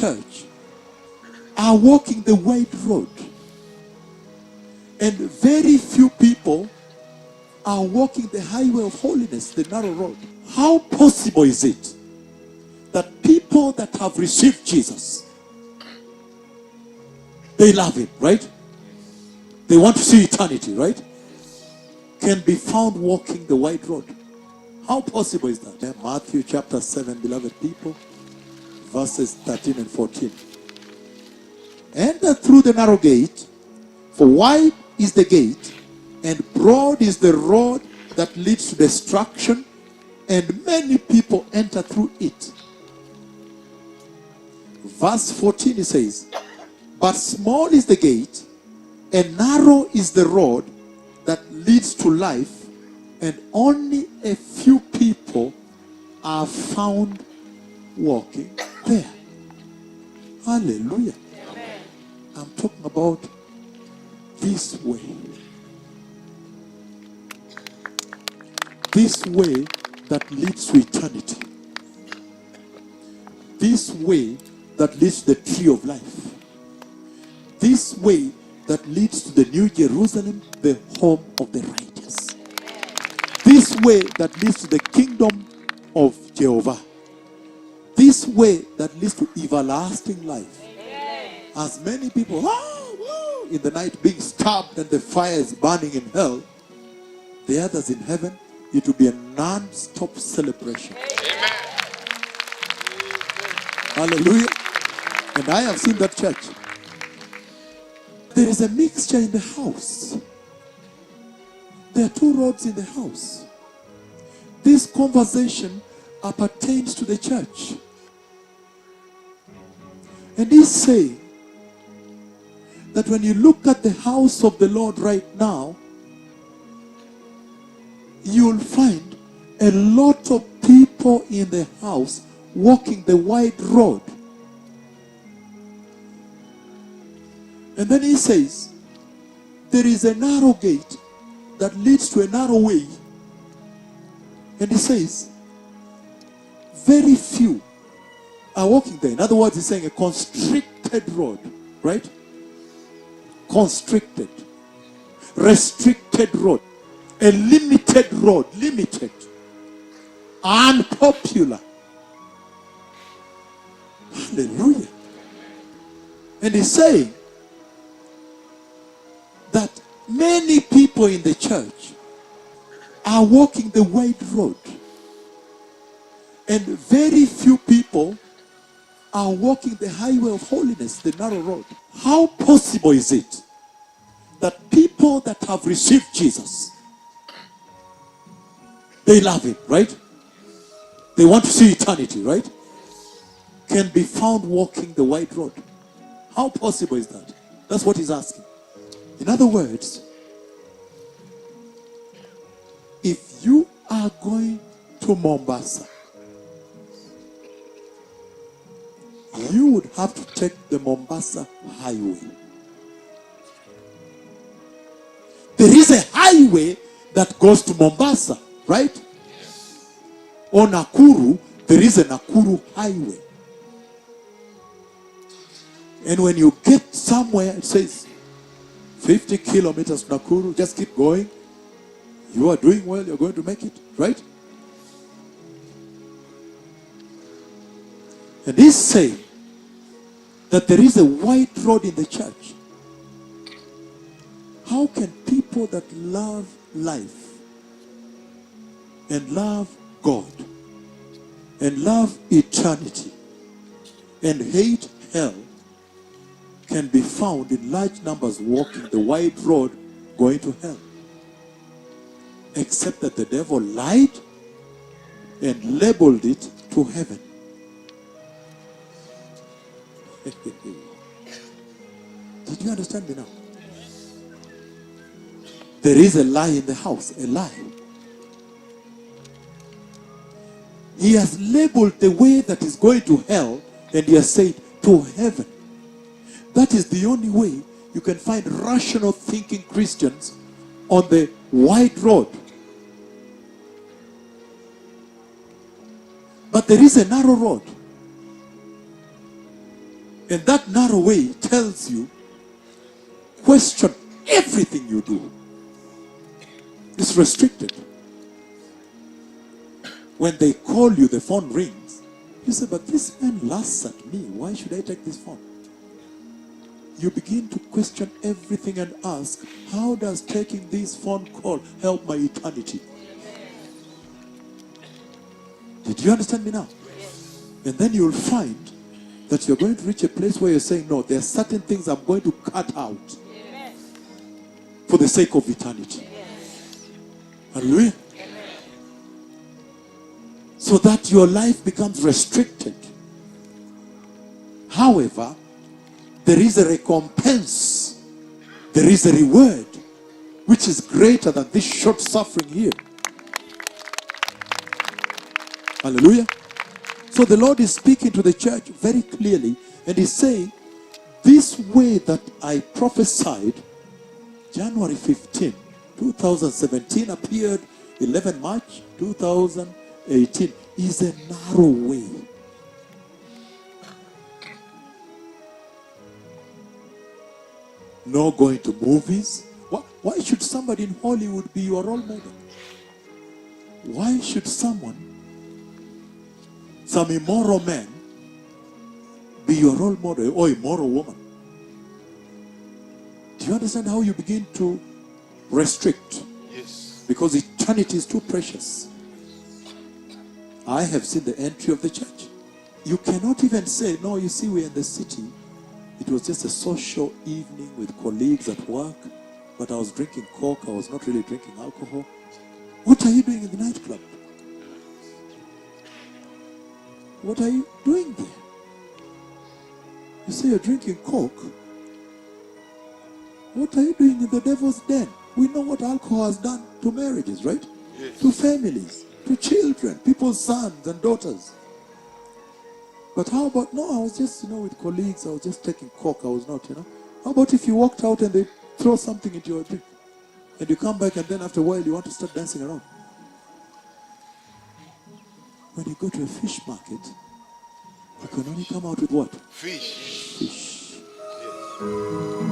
church are walking the wide road. And very few people are walking the highway of holiness, the narrow road. How possible is it that people that have received Jesus, they love him, right? They want to see eternity, right? Can be found walking the wide road. How possible is that? Matthew chapter 7, beloved people, verses 13 and 14. Enter through the narrow gate, for wide is the gate, and broad is the road that leads to destruction, and many people enter through it. Verse 14 it says, but small is the gate, and narrow is the road that leads to life, and only a few people are found walking there. Hallelujah. Amen. I'm talking about this way. This way that leads to eternity. This way that leads to the tree of life. This way that leads to the New Jerusalem, the home of the righteous. This way that leads to the kingdom of Jehovah. This way that leads to everlasting life. As many people in the night being stabbed and the fire is burning in hell, the others in heaven, it will be a non-stop celebration. Amen. Hallelujah. And I have seen that church. There is a mixture in the house. There are two roads in the house. This conversation appertains to the church. And he's saying that when you look at the house of the Lord right now, you'll find a lot of people in the house walking the wide road. And then he says, there is a narrow gate that leads to a narrow way. And he says, very few are walking there. In other words, he's saying a constricted road, right? Constricted. Restricted road. A limited road. Limited. Unpopular. Hallelujah. And he's saying that many people in the church are walking the wide road. And very few people are walking the highway of holiness, the narrow road. How possible is it that people that have received Jesus, they love him, right? They want to see eternity, right? Can be found walking the wide road. How possible is that? That's what he's asking. In other words, if you are going to Mombasa, you would have to take the Mombasa highway. There is a highway that goes to Mombasa, right? Or Nakuru, there is a Nakuru highway. And when you get somewhere, it says 50 kilometers to Nakuru, just keep going. You are doing well, you're going to make it, right? And he's saying that there is a wide road in the church. How can people that love life and love God and love eternity and hate hell can be found in large numbers walking the wide road going to hell? Except that the devil lied and labeled it to heaven. Did you understand me now? There is a lie in the house, a lie. He has labeled the way that is going to hell, and he has said to heaven. That is the only way you can find rational thinking Christians on the wide road. But there is a narrow road. And that narrow way tells you, question everything you do. It's restricted. When they call you, the phone rings. You say, but this man laughs at me. Why should I take this phone? You begin to question everything and ask, how does taking this phone call help my eternity? Did you understand me now? And then you'll find that you're going to reach a place where you're saying, no, there are certain things I'm going to cut out for the sake of eternity. Hallelujah. So that your life becomes restricted. However, there is a recompense. There is a reward which is greater than this short suffering here. Hallelujah. So the Lord is speaking to the church very clearly, and He's saying, this way that I prophesied, January 15, 2017, appeared 11 March 2018, is a narrow way. No going to movies. Why should somebody in Hollywood be your role model? Why should some immoral man be your role model, or immoral woman? Do you understand how you begin to restrict? Yes. Because eternity is too precious. I have seen the entry of the church. You cannot even say, no, you see, we're in the city. It was just a social evening with colleagues at work, but I was drinking Coke. I was not really drinking alcohol. What are you doing in the nightclub? What are you doing there? You say you're drinking Coke. What are you doing in the devil's den? We know what alcohol has done to marriages, right? Yes. To families, to children, people's sons and daughters. But how about, no, I was just, with colleagues, I was just taking Coke, I was not, How about if you walked out and they throw something into your drink? And you come back and then after a while you want to start dancing around? When you go to a fish market, you can only come out with what? Fish. Fish. Yes.